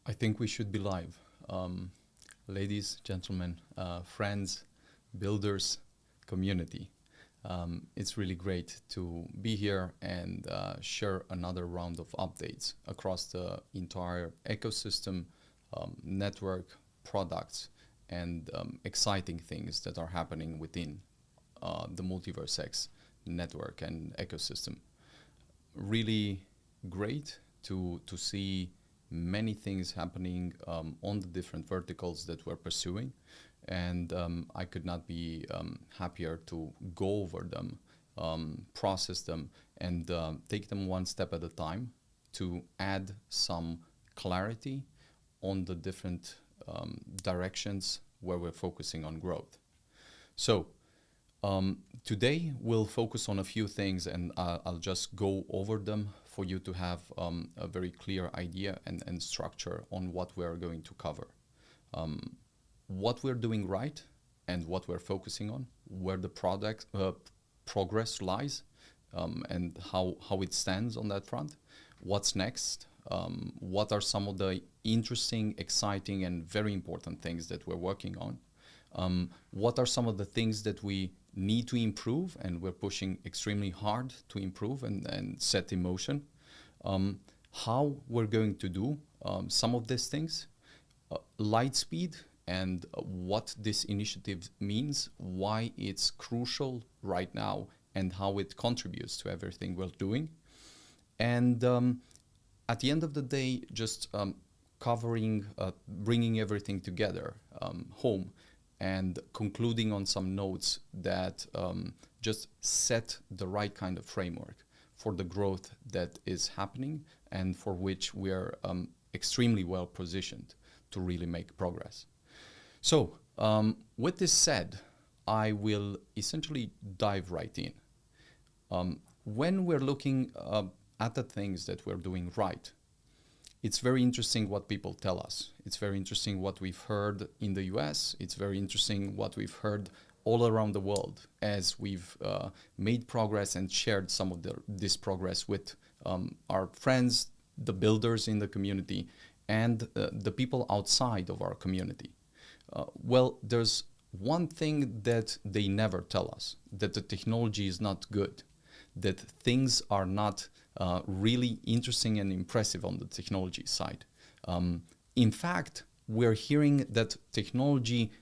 I think we should be live. Ladies, gentlemen, friends, builders, community. It's really great to be here and share another round of updates across the entire ecosystem, network, products, and exciting things that are happening within the MultiversX network and ecosystem. Really great to see many things happening on the different verticals that we're pursuing, and I could not be happier to go over them, process them, and take them one step at a time to add some clarity on the different directions where we're focusing on growth. So today we'll focus on a few things, and I'll just go over them for you to have a very clear idea and structure on what we're going to cover. What we're doing right and what we're focusing on, where the progress lies, and how it stands on that front. What's next? What are some of the interesting, exciting, and very important things that we're working on? What are some of the things that we need to improve and we're pushing extremely hard to improve and set in motion? How we're going to do some of these things, LightSpeed, and what this initiative means, why it's crucial right now, and how it contributes to everything we're doing. And at the end of the day, just covering, bringing everything together home, and concluding on some notes that just set the right kind of framework for the growth that is happening and for which we are extremely well positioned to really make progress. So with this said, I will essentially dive right in. When we're looking at the things that we're doing right, it's very interesting what people tell us. It's very interesting what we've heard in the US. It's very interesting what we've heard all around the world as we've made progress and shared some of this progress with our friends, the builders in the community, and the people outside of our community. Well, there's one thing that they never tell us, that the technology is not good, that things are not really interesting and impressive on the technology side. In fact, we're hearing that technology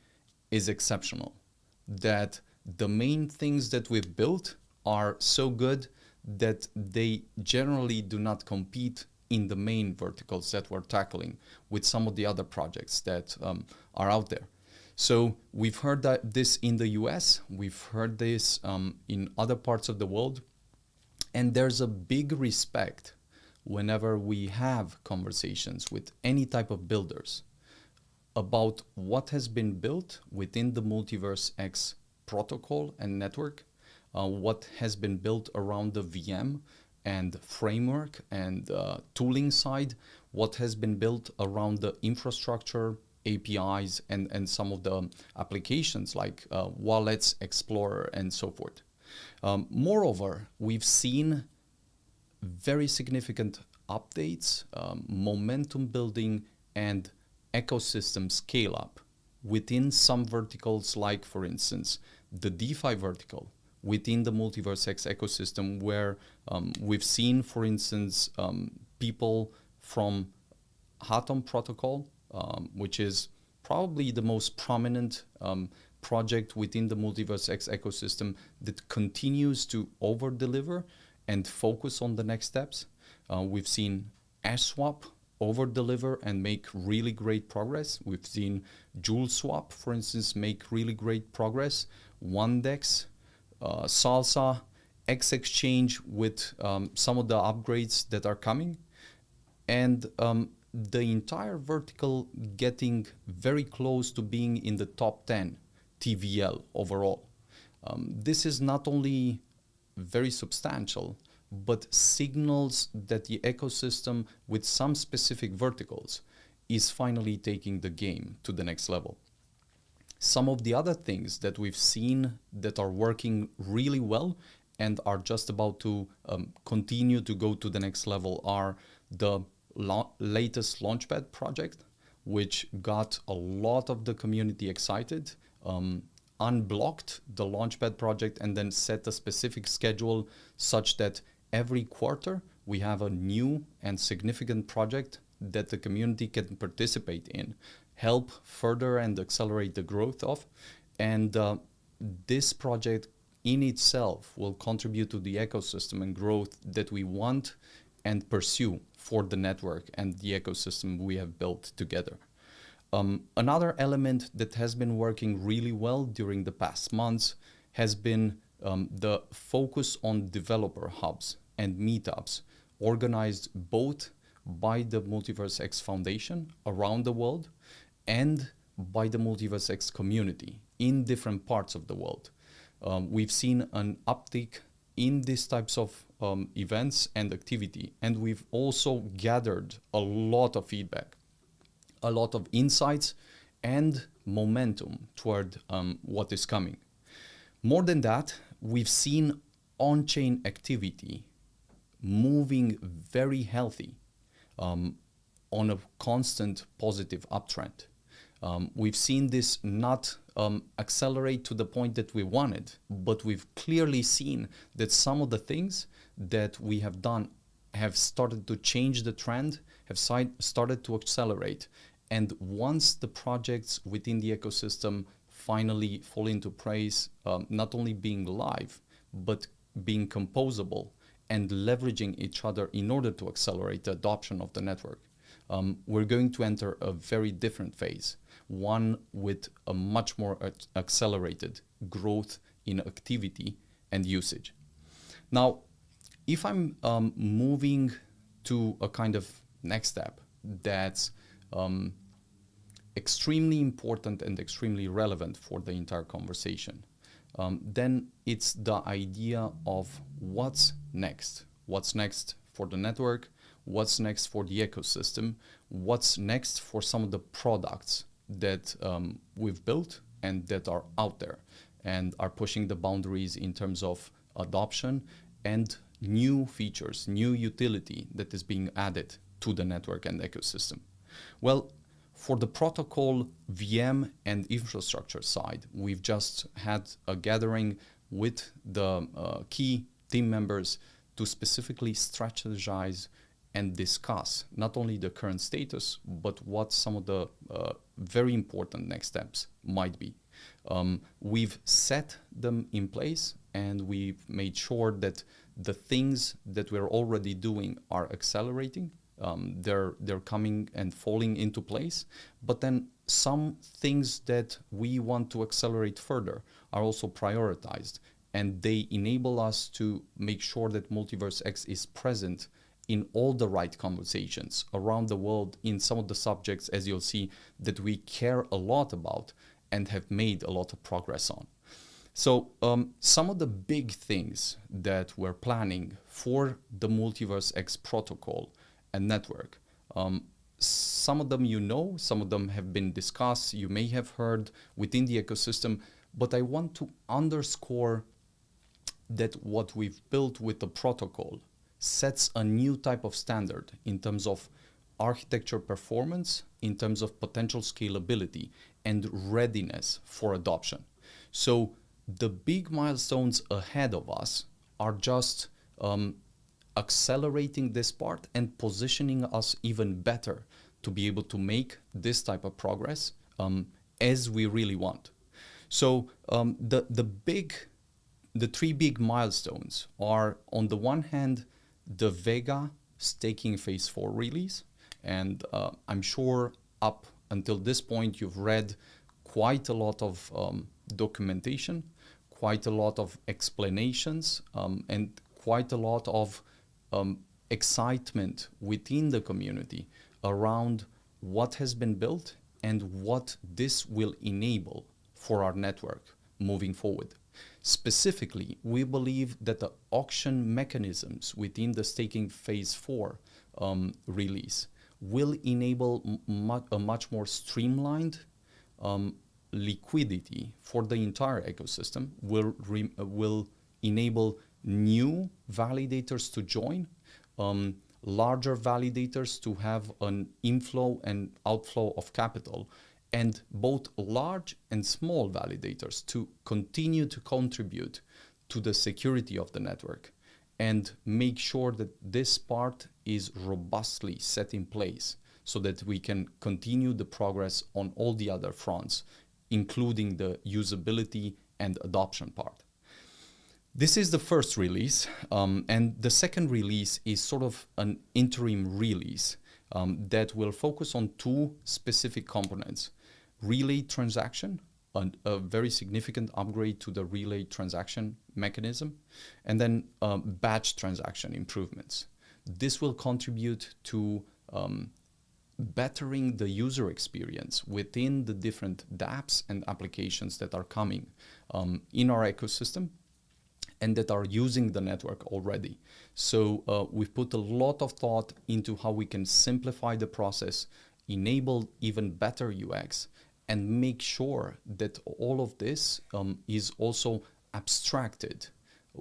is exceptional, that the main things that we've built are so good that they generally do not compete in the main verticals that we're tackling with some of the other projects that are out there. So we've heard this in the US, we've heard this in other parts of the world, and there's a big respect whenever we have conversations with any type of builders about what has been built within the MultiversX protocol and network, what has been built around the VM and framework and tooling side, what has been built around the infrastructure, APIs, and some of the applications like Wallets, Explorer, and so forth. Moreover, we've seen very significant updates, momentum building, and ecosystem scale up within some verticals, like, for instance, the DeFi vertical within the MultiversX ecosystem, where we've seen, for instance, people from Atom protocol, which is probably the most prominent project within the MultiversX ecosystem that continues to over-deliver and focus on the next steps. We've seen AshSwap over-deliver and make really great progress. We've seen JewelSwap, for instance, make really great progress. OneDex, Salsa, X Exchange with some of the upgrades that are coming. And the entire vertical getting very close to being in the top 10 TVL overall. This is not only very substantial, but signals that the ecosystem with some specific verticals is finally taking the game to the next level. Some of the other things that we've seen that are working really well and are just about to continue to go to the next level are the latest Launchpad project, which got a lot of the community excited, unblocked the Launchpad project, and then set a specific schedule such that every quarter we have a new and significant project that the community can participate in, help further and accelerate the growth of. And this project in itself will contribute to the ecosystem and growth that we want and pursue for the network and the ecosystem we have built together. Another element that has been working really well during the past months has been the focus on developer hubs and meetups organized both by the MultiversX Foundation around the world and by the MultiversX community in different parts of the world. We've seen an uptick in these types of events and activity, and we've also gathered a lot of feedback, a lot of insights and momentum toward what is coming. More than that, we've seen on-chain activity moving very healthy on a constant positive uptrend. We've seen this not accelerate to the point that we wanted, but we've clearly seen that some of the things that we have done have started to change the trend, have started to accelerate. And once the projects within the ecosystem finally fall into place, not only being live, but being composable and leveraging each other in order to accelerate the adoption of the network, we're going to enter a very different phase, one with a much more accelerated growth in activity and usage. Now, if I'm moving to a kind of next step that's extremely important and extremely relevant for the entire conversation, then it's the idea of what's next. What's next for the network? What's next for the ecosystem? What's next for some of the products that we've built and that are out there and are pushing the boundaries in terms of adoption and new features, new utility that is being added to the network and ecosystem? Well, for the protocol, VM, and infrastructure side, we've just had a gathering with the key team members to specifically strategize and discuss not only the current status, but what some of the very important next steps might be. We've set them in place, and we've made sure that the things that we're already doing are accelerating. They're coming and falling into place, but then some things that we want to accelerate further are also prioritized, and they enable us to make sure that MultiversX is present in all the right conversations around the world in some of the subjects, as you'll see, that we care a lot about and have made a lot of progress on. So some of the big things that we're planning for the MultiversX protocol and network, some of them you know, some of them have been discussed, you may have heard within the ecosystem, but I want to underscore that what we've built with the protocol sets a new type of standard in terms of architecture performance, in terms of potential scalability and readiness for adoption. So the big milestones ahead of us are just accelerating this part and positioning us even better to be able to make this type of progress as we really want. So the three big milestones are, on the one hand, the Vega staking phase 4 release. And I'm sure up until this point, you've read quite a lot of documentation, quite a lot of explanations, and quite a lot of excitement within the community around what has been built and what this will enable for our network moving forward. Specifically, we believe that the auction mechanisms within the staking phase 4 release will enable a much more streamlined, liquidity for the entire ecosystem, will enable new validators to join, larger validators to have an inflow and outflow of capital, and both large and small validators to continue to contribute to the security of the network and make sure that this part is robustly set in place so that we can continue the progress on all the other fronts, including the usability and adoption part. This is the first release, and the second release is sort of an interim release that will focus on two specific components: relay transaction, a very significant upgrade to the relay transaction mechanism, and then batch transaction improvements. This will contribute to bettering the user experience within the different dApps and applications that are coming in our ecosystem and that are using the network already. So we've put a lot of thought into how we can simplify the process, enable even better UX, and make sure that all of this is also abstracted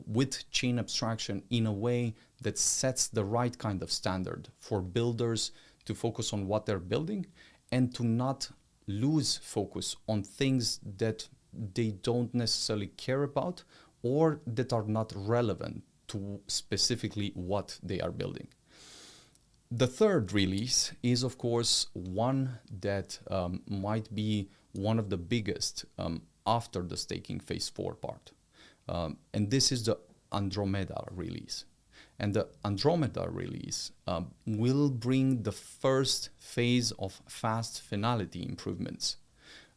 with chain abstraction in a way that sets the right kind of standard for builders to focus on what they're building and to not lose focus on things that they don't necessarily care about or that are not relevant to specifically what they are building. The third release is, of course, one that might be one of the biggest after the staking phase 4 part. And this is the Andromeda release. And the Andromeda release will bring the first phase of fast finality improvements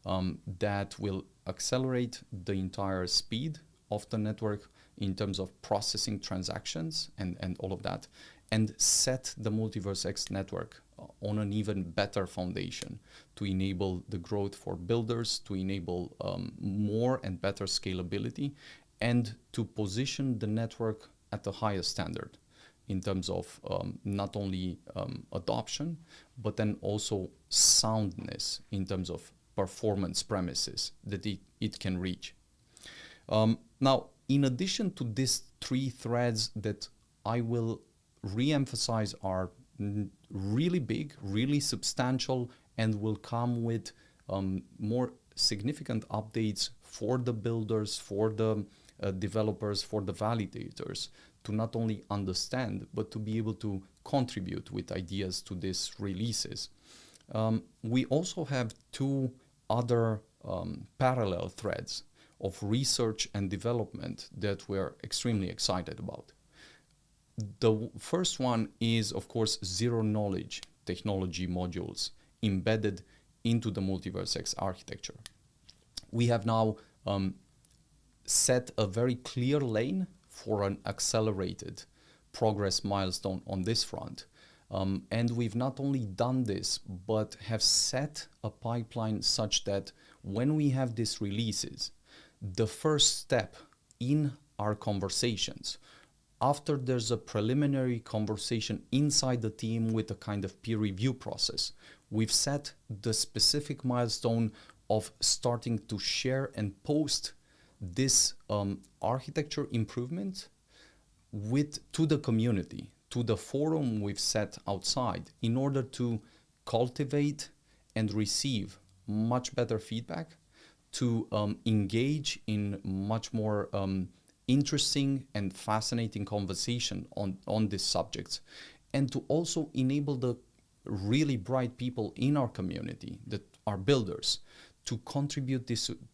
that will accelerate the entire speed of the network in terms of processing transactions and all of that, and set the MultiversX network on an even better foundation to enable the growth for builders, to enable more and better scalability, and to position the network at the highest standard in terms of not only adoption, but then also soundness in terms of performance premises that it can reach. Now, in addition to these three threads that I will re-emphasize are really big, really substantial, and will come with more significant updates for the builders, for the developers, for the validators, to not only understand, but to be able to contribute with ideas to these releases. We also have two other parallel threads of research and development that we're extremely excited about. The first one is, of course, zero-knowledge technology modules embedded into the MultiversX architecture. We have now set a very clear lane for an accelerated progress milestone on this front. And we've not only done this, but have set a pipeline such that when we have these releases, the first step in our conversations, after there's a preliminary conversation inside the team with a kind of peer review process, we've set the specific milestone of starting to share and post this architecture improvement to the community, to the forum we've set outside, in order to cultivate and receive much better feedback, to engage in much more interesting and fascinating conversation on these subjects, and to also enable the really bright people in our community that are builders to contribute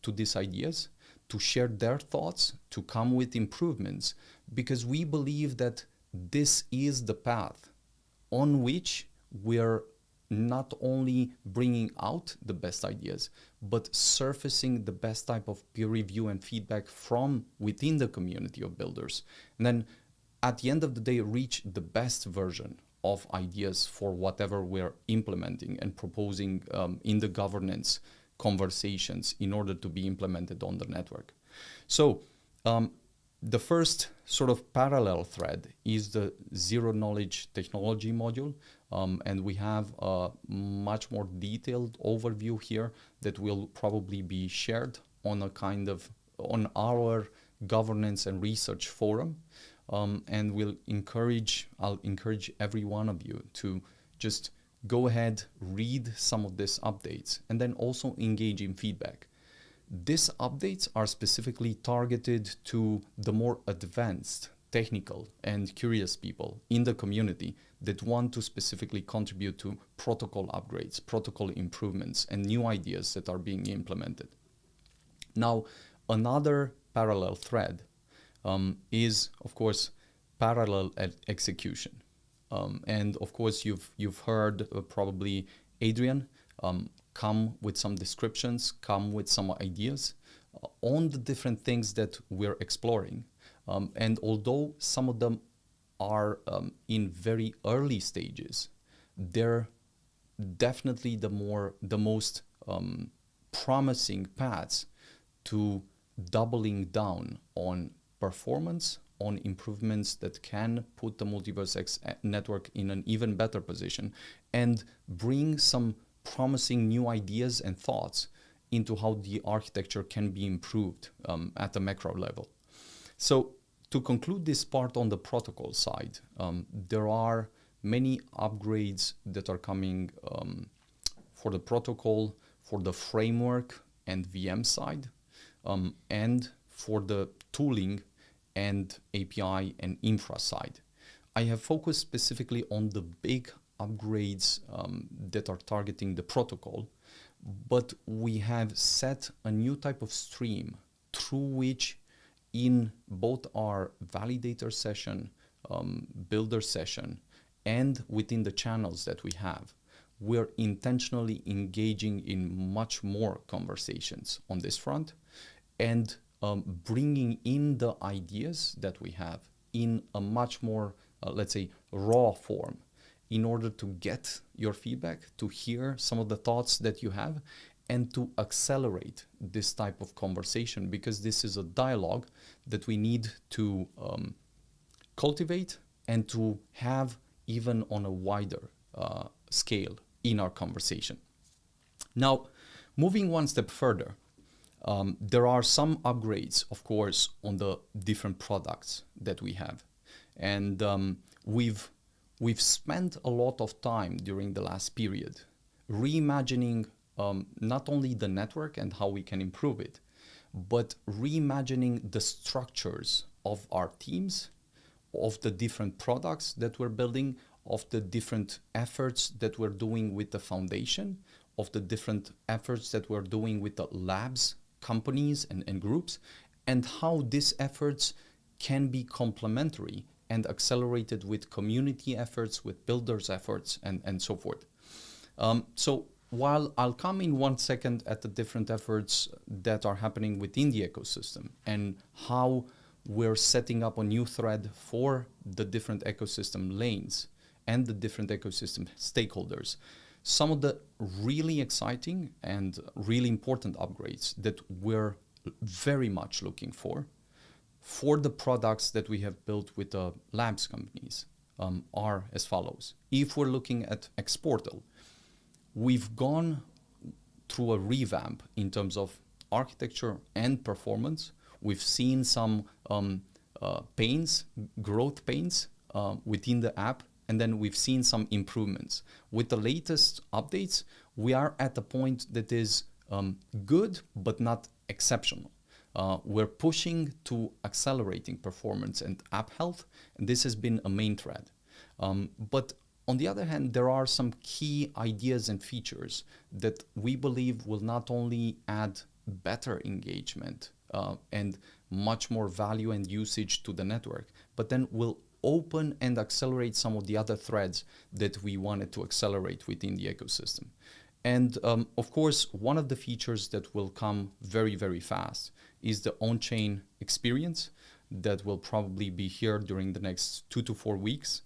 to these ideas, to share their thoughts, to come with improvements, because we believe that this is the path on which we're not only bringing out the best ideas, but surfacing the best type of peer review and feedback from within the community of builders. And then at the end of the day, reach the best version of ideas for whatever we're implementing and proposing in the governance conversations in order to be implemented on the network. So The first sort of parallel thread is the zero knowledge technology module. And we have a much more detailed overview here that will probably be shared on a kind of on our governance and research forum. And I'll encourage every one of you to just go ahead, read some of these updates, and then also engage in feedback. These updates are specifically targeted to the more advanced, technical, and curious people in the community that want to specifically contribute to protocol upgrades, protocol improvements, and new ideas that are being implemented. Now, another parallel thread is, of course, parallel execution. And of course, you've heard probably Adrian come with some descriptions, come with some ideas on the different things that we're exploring. And although some of them are in very early stages, they're definitely the most promising paths to doubling down on performance, on improvements that can put the MultiversX network in an even better position and bring some promising new ideas and thoughts into how the architecture can be improved at the macro level. So to conclude this part on the protocol side, there are many upgrades that are coming for the protocol, for the framework and VM side, and for the tooling and API and infra side. I have focused specifically on the big upgrades that are targeting the protocol, but we have set a new type of stream through which in both our validator session, builder session, and within the channels that we have, we're intentionally engaging in much more conversations on this front and bringing in the ideas that we have in a much more, let's say, raw form in order to get your feedback, to hear some of the thoughts that you have, and to accelerate this type of conversation, because this is a dialogue that we need to cultivate and to have even on a wider scale in our conversation. Now, moving one step further, there are some upgrades, of course, on the different products that we have. And we've spent a lot of time during the last period reimagining not only the network and how we can improve it, but reimagining the structures of our teams, of the different products that we're building, of the different efforts that we're doing with the foundation, of the different efforts that we're doing with the labs, companies, and groups, and how these efforts can be complementary and accelerated with community efforts, with builders' efforts, and so forth. So while I'll come in 1 second at the different efforts that are happening within the ecosystem and how we're setting up a new thread for the different ecosystem lanes and the different ecosystem stakeholders, some of the really exciting and really important upgrades that we're very much looking for the products that we have built with the labs companies are as follows. If we're looking at Exportal, we've gone through a revamp in terms of architecture and performance. We've seen some growth pains within the app, and then we've seen some improvements. With the latest updates, we are at a point that is good, but not exceptional. We're pushing to accelerating performance and app health, and this has been a main thread. But on the other hand, there are some key ideas and features that we believe will not only add better engagement and much more value and usage to the network, but then will open and accelerate some of the other threads that we wanted to accelerate within the ecosystem. And of course, one of the features that will come very, very fast is the on-chain experience that will probably be here during the next 2 to 4 weeks.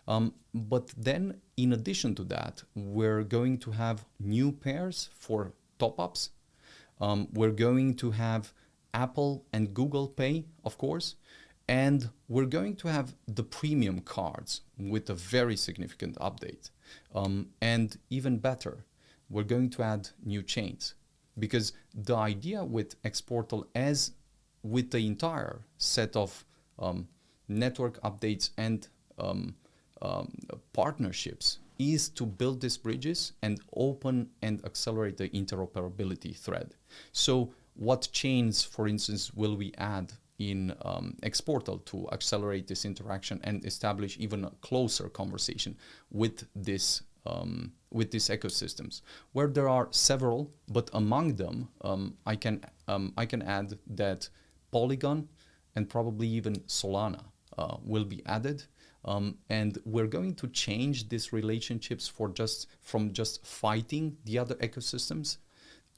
But then, in addition to that, we're going to have new pairs for top-ups. We're going to have Apple and Google Pay, of course. And we're going to have the premium cards with a very significant update. And even better, we're going to add new chains, because the idea with X-Portal, as with the entire set of network updates and partnerships, is to build these bridges and open and accelerate the interoperability thread. So what chains, for instance, will we add in X-Portal to accelerate this interaction and establish even a closer conversation with these ecosystems, where there are several, but among them I can add that Polygon and probably even Solana will be added. And we're going to change these relationships from just fighting the other ecosystems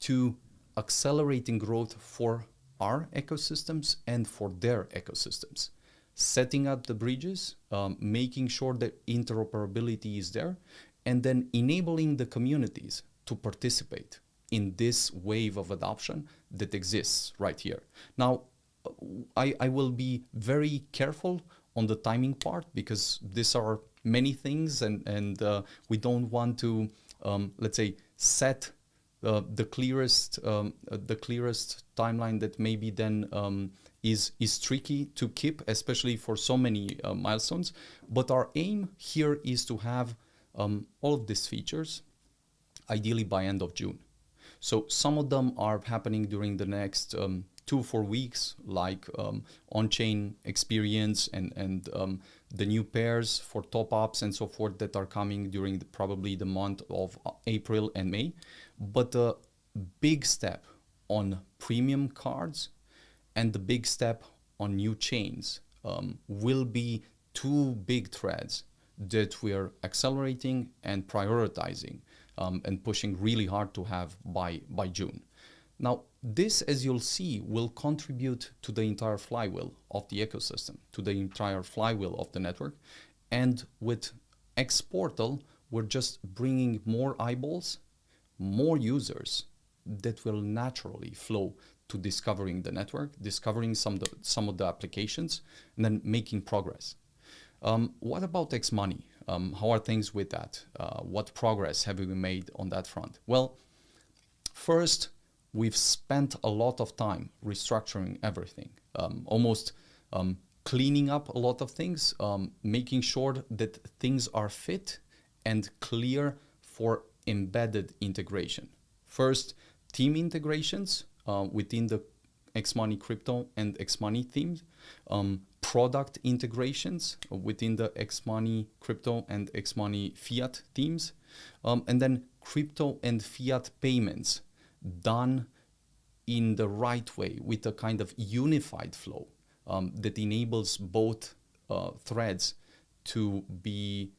to accelerating growth for our ecosystems and for their ecosystems. Setting up the bridges, making sure that interoperability is there, and then enabling the communities to participate in this wave of adoption that exists right here. Now, I will be very careful on the timing part, because these are many things, and we don't want to, let's say, set the clearest timeline that maybe then is tricky to keep, especially for so many milestones. But our aim here is to have all of these features ideally by end of June. So some of them are happening during the next 2-4 weeks, like on-chain experience and the new pairs for top-ups and so forth that are coming during probably the month of April and May. But the big step on premium cards and the big step on new chains will be two big threads that we are accelerating and prioritizing and pushing really hard to have by June. Now, this, as you'll see, will contribute to the entire flywheel of the ecosystem, to the entire flywheel of the network. And with X-Portal, we're just bringing more eyeballs, more users that will naturally flow to discovering the network, discovering some of the applications, and then making progress. What about X Money? How are things with that? What progress have we made on that front? Well, first, we've spent a lot of time restructuring everything, almost cleaning up a lot of things, making sure that things are fit and clear for embedded integration. First, team integrations within the X-Money crypto and X-Money themes, product integrations within the X-Money crypto and X-Money fiat themes, and then crypto and fiat payments done in the right way with a kind of unified flow that enables both threads to be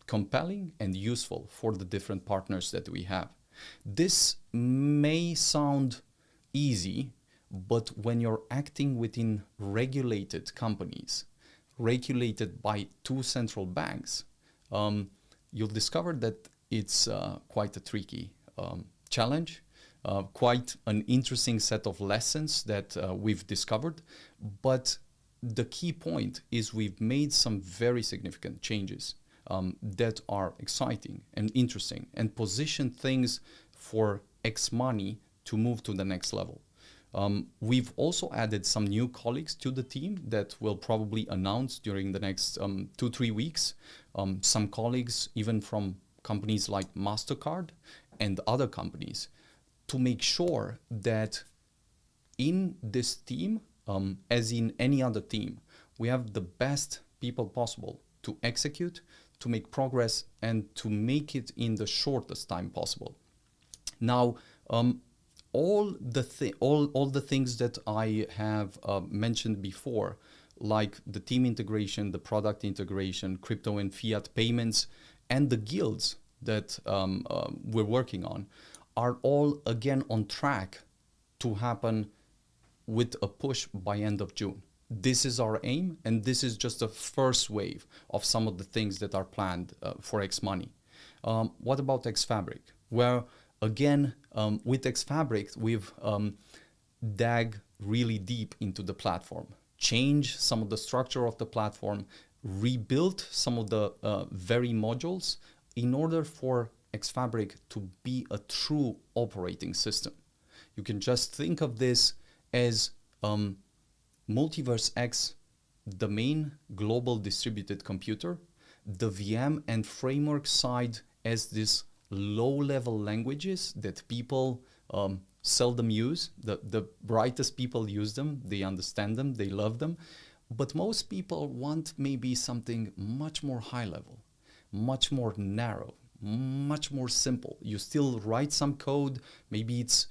compelling and useful for the different partners that we have. This may sound easy, but when you're acting within regulated companies, regulated by two central banks, you'll discover that it's quite a tricky challenge, quite an interesting set of lessons that we've discovered. But the key point is we've made some very significant changes that are exciting and interesting and position things for X Money to move to the next level. We've also added some new colleagues to the team that we'll probably announce during the next 2-3 weeks. Some colleagues even from companies like MasterCard and other companies, to make sure that in this team, as in any other team, we have the best people possible to execute, to make progress, and to make it in the shortest time possible. Now, all the things that I have mentioned before, like the team integration, the product integration, crypto and fiat payments, and the guilds that we're working on, are all again on track to happen with a push by end of June. This is our aim, and this is just the first wave of some of the things that are planned for X Money. What about X Fabric? Where again, with X Fabric, we've dig really deep into the platform, change some of the structure of the platform, rebuild some of the very modules in order for Xfabric to be a true operating system. You can just think of this as MultiversX, the main global distributed computer, the VM and framework side as these low-level languages that people seldom use. The brightest people use them, they understand them, they love them, but most people want maybe something much more high-level, much more narrow, much more simple. You still write some code, maybe it's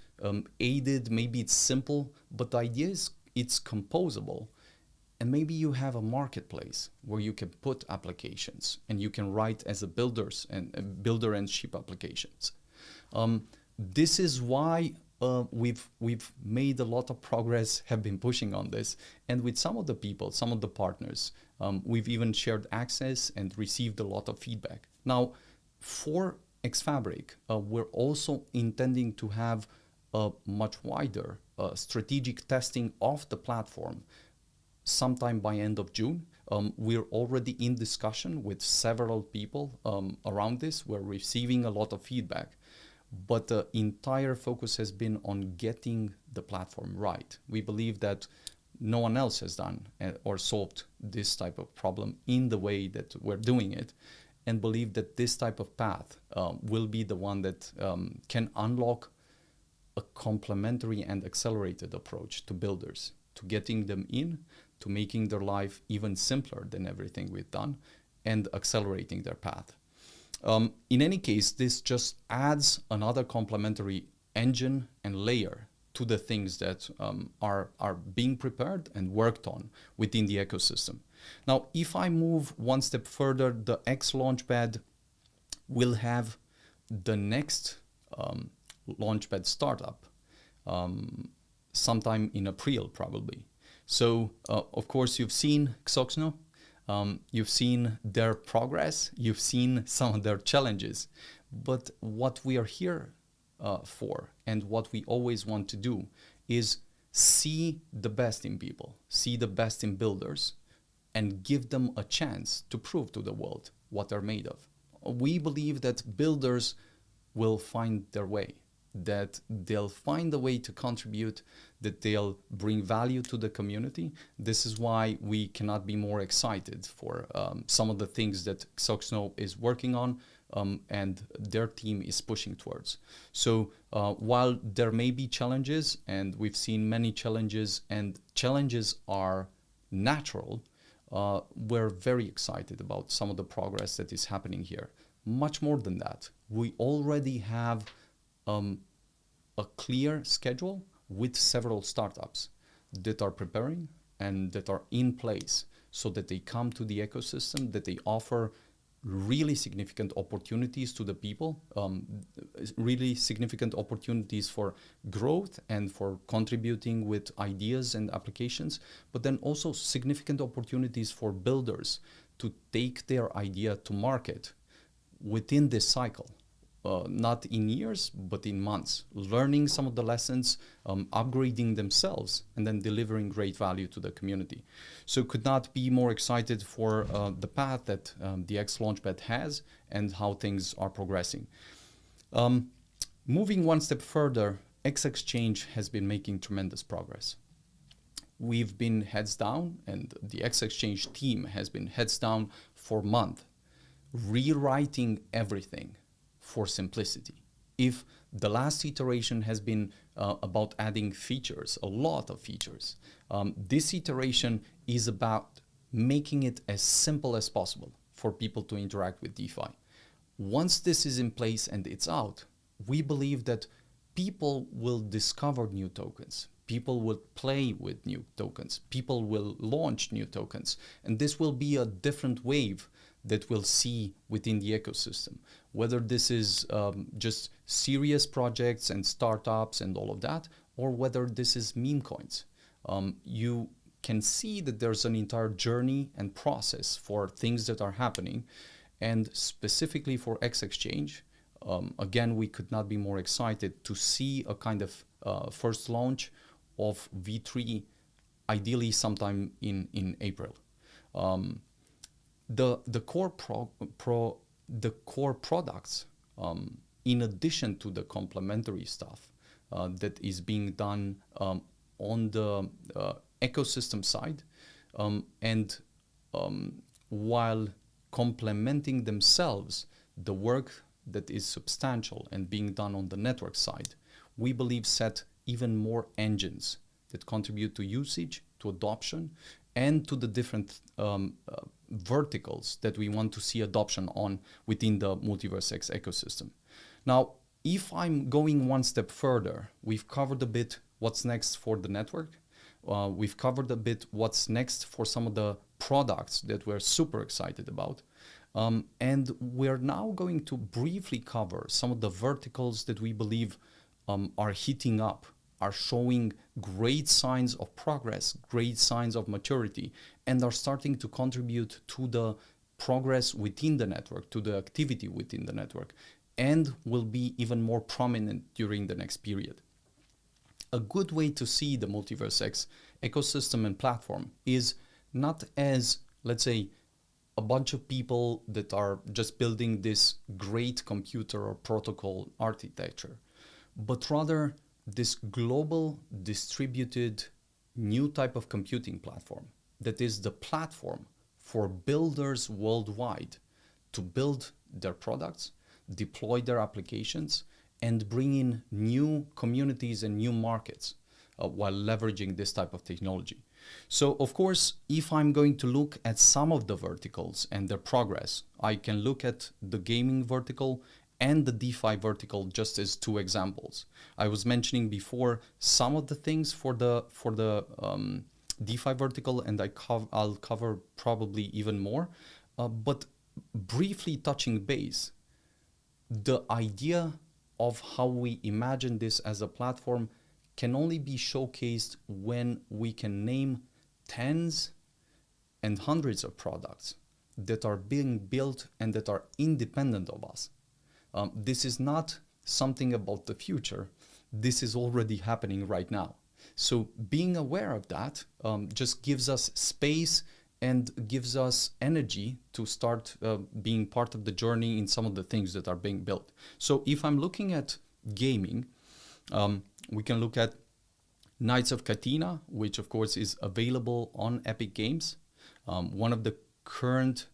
aided, maybe it's simple, but the idea is it's composable. And maybe you have a marketplace where you can put applications and you can write as a builder and ship applications. This is why we've made a lot of progress, have been pushing on this. And with some of the people, some of the partners, we've even shared access and received a lot of feedback. Now, for Xfabric, we're also intending to have a much wider strategic testing of the platform sometime by end of June. We're already in discussion with several people around this. We're receiving a lot of feedback, but the entire focus has been on getting the platform right. We believe that no one else has done or solved this type of problem in the way that we're doing it, and believe that this type of path will be the one that can unlock a complementary and accelerated approach to builders, to getting them in, to making their life even simpler than everything we've done, and accelerating their path. In any case, this just adds another complementary engine and layer to the things that are being prepared and worked on within the ecosystem. Now, if I move one step further, the X Launchpad will have the next Launchpad startup sometime in April, probably. So, of course, you've seen Xoxno, you've seen their progress, you've seen some of their challenges. But what we are here for, and what we always want to do, is see the best in people, see the best in builders, and give them a chance to prove to the world what they're made of. We believe that builders will find their way, that they'll find a way to contribute, that they'll bring value to the community. This is why we cannot be more excited for some of the things that Xoxno is working on and their team is pushing towards. So while there may be challenges, and we've seen many challenges, and challenges are natural, we're very excited about some of the progress that is happening here. Much more than that, we already have a clear schedule with several startups that are preparing and that are in place so that they come to the ecosystem, that they offer really significant opportunities to the people, really significant opportunities for growth and for contributing with ideas and applications, but then also significant opportunities for builders to take their idea to market within this cycle. Not in years, but in months, learning some of the lessons, upgrading themselves, and then delivering great value to the community. So could not be more excited for the path that the X Launchpad has and how things are progressing. Moving one step further, X Exchange has been making tremendous progress. We've been heads down, and the X Exchange team has been heads down for months, rewriting everything for simplicity. If the last iteration has been about adding features, a lot of features, this iteration is about making it as simple as possible for people to interact with DeFi. Once this is in place and it's out, we believe that people will discover new tokens. People will play with new tokens. People will launch new tokens. And this will be a different wave that we'll see within the ecosystem. Whether this is just serious projects and startups and all of that, or whether this is meme coins. You can see that there's an entire journey and process for things that are happening. And specifically for X Exchange, again, we could not be more excited to see a kind of first launch of V3, ideally sometime in April. The core products, in addition to the complementary stuff that is being done on the ecosystem side, and while complementing themselves, the work that is substantial and being done on the network side, we believe set even more engines that contribute to usage, to adoption, and to the different verticals that we want to see adoption on within the MultiversX ecosystem. Now, if I'm going one step further, we've covered a bit what's next for the network. We've covered a bit what's next for some of the products that we're super excited about. And we're now going to briefly cover some of the verticals that we believe are heating up, are showing great signs of progress, great signs of maturity, and are starting to contribute to the progress within the network, to the activity within the network, and will be even more prominent during the next period. A good way to see the MultiversX ecosystem and platform is not as, let's say, a bunch of people that are just building this great computer or protocol architecture, but rather this global distributed new type of computing platform that is the platform for builders worldwide to build their products, deploy their applications, and bring in new communities and new markets while leveraging this type of technology. So, of course, if I'm going to look at some of the verticals and their progress, I can look at the gaming vertical and the DeFi vertical just as two examples. I was mentioning before some of the things for the DeFi vertical, and I'll cover probably even more. But briefly touching base, the idea of how we imagine this as a platform can only be showcased when we can name tens and hundreds of products that are being built and that are independent of us. This is not something about the future. This is already happening right now. So being aware of that just gives us space and gives us energy to start being part of the journey in some of the things that are being built. So if I'm looking at gaming, we can look at Knights of Katina, which of course is available on Epic Games. One of the current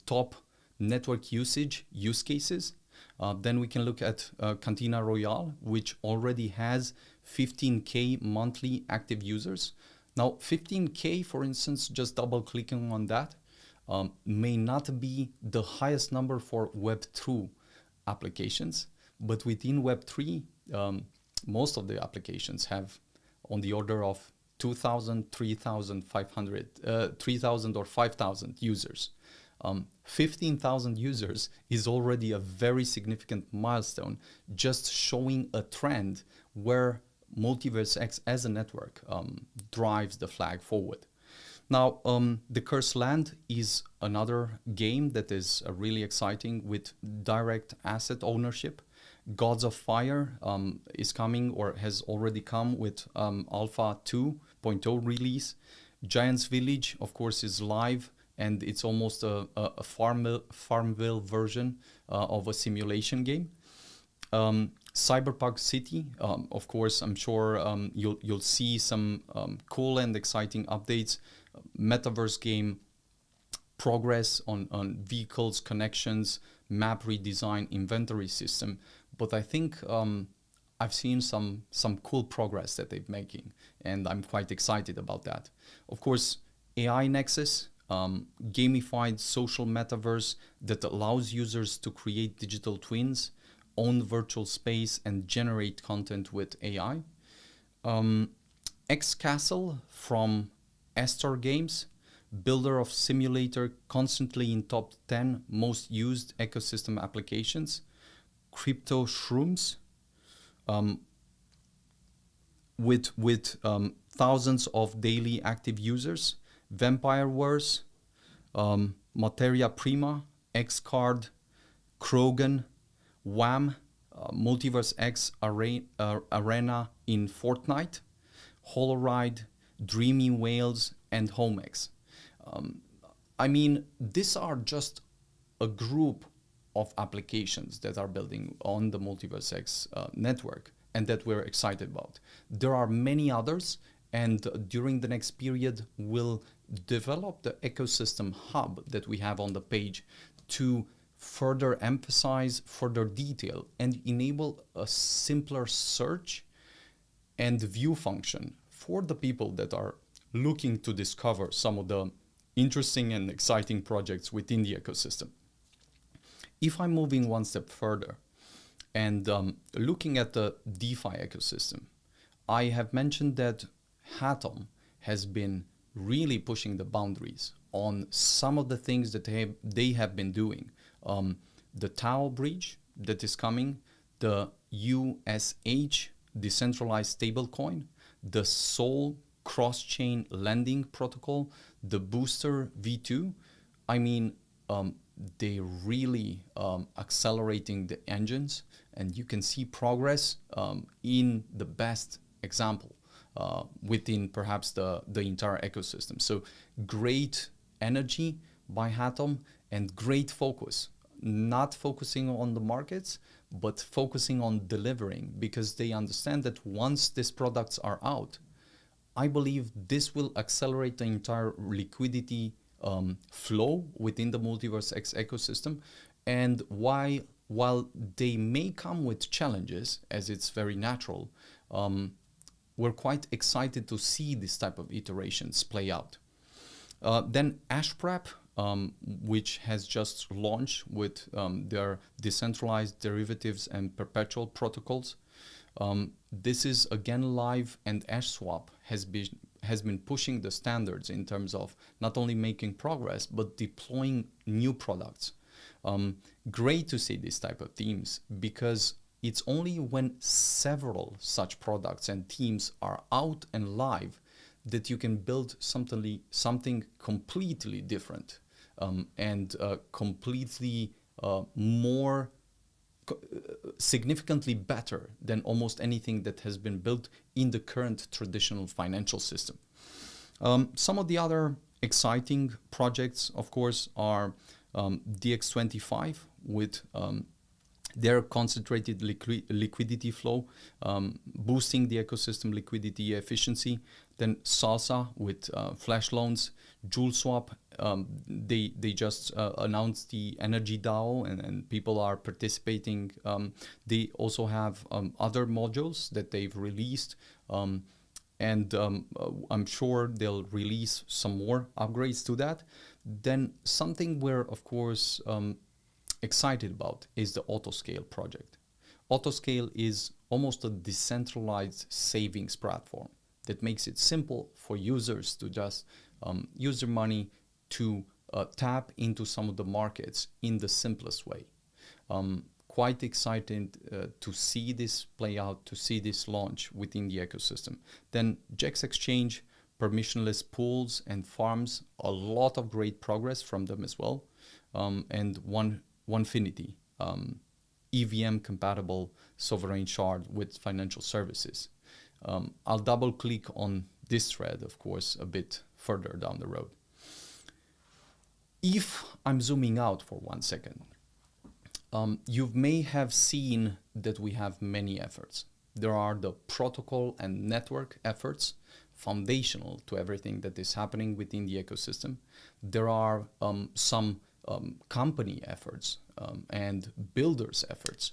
top network use cases. Then we can look at Cantina Royale, which already has 15K monthly active users. Now, 15K, for instance, just double clicking on that, may not be the highest number for Web2 applications, but within Web3, most of the applications have on the order of 2,000, 3,500, 3,000 or 5,000 users. 15,000 users is already a very significant milestone, just showing a trend where MultiversX as a network drives the flag forward. Now, The Cursed Land is another game that is really exciting with direct asset ownership. Gods of Fire is coming or has already come with Alpha 2.0 release. Giants Village, of course, is live, and it's almost a Farmville version of a simulation game. Cyberpunk City, of course, I'm sure you'll see some cool and exciting updates. Metaverse game, progress on vehicles, connections, map redesign, inventory system. But I think I've seen some cool progress that they're making, and I'm quite excited about that. Of course, AI Nexus, gamified social metaverse that allows users to create digital twins, own virtual space, and generate content with AI. X Castle from Astor Games, builder of simulator constantly in top 10 most used ecosystem applications. Crypto Shrooms, with thousands of daily active users. Vampire Wars, Materia Prima, Xcard, Krogan, Wham, MultiversX Arena in Fortnite, Holoride, Dreamy Whales, and Homex. I mean, these are just a group of applications that are building on the MultiversX network and that we're excited about. There are many others, and during the next period, we'll develop the ecosystem hub that we have on the page to further emphasize, further detail, and enable a simpler search and view function for the people that are looking to discover some of the interesting and exciting projects within the ecosystem. If I'm moving one step further and looking at the DeFi ecosystem, I have mentioned that Atom has been really pushing the boundaries on some of the things that they have been doing. The Tau bridge that is coming, the USH decentralized stablecoin, the Sol cross-chain lending protocol, the Booster V2. I mean, they really accelerating the engines, and you can see progress in the best example within perhaps the entire ecosystem. So great energy by Atom and great focus, not focusing on the markets, but focusing on delivering, because they understand that once these products are out, I believe this will accelerate the entire liquidity flow within the MultiversX ecosystem. And while they may come with challenges, as it's very natural, we're quite excited to see this type of iterations play out. Then AshPrep, which has just launched with their decentralized derivatives and perpetual protocols. This is again live, and AshSwap has been pushing the standards in terms of not only making progress, but deploying new products. Great to see this type of teams, because it's only when several such products and teams are out and live that you can build something completely different and completely more significantly better than almost anything that has been built in the current traditional financial system. Some of the other exciting projects, of course, are DX25 with their concentrated liquidity flow, boosting the ecosystem liquidity efficiency. Then Salsa with flash loans, JuleSwap, they just announced the Energy DAO, and people are participating. They also have other modules that they've released, and I'm sure they'll release some more upgrades to that. Then something we're, of course, excited about is the Autoscale project. Autoscale is almost a decentralized savings platform that makes it simple for users to just use their money to tap into some of the markets in the simplest way. Quite excited to see this play out, to see this launch within the ecosystem. Then Jex Exchange, permissionless pools and farms, a lot of great progress from them as well. And Onefinity, EVM compatible sovereign shard with financial services. I'll double click on this thread, of course, a bit further down the road. If I'm zooming out for 1 second, you may have seen that we have many efforts. There are the protocol and network efforts, foundational to everything that is happening within the ecosystem. There are some company efforts and builders efforts.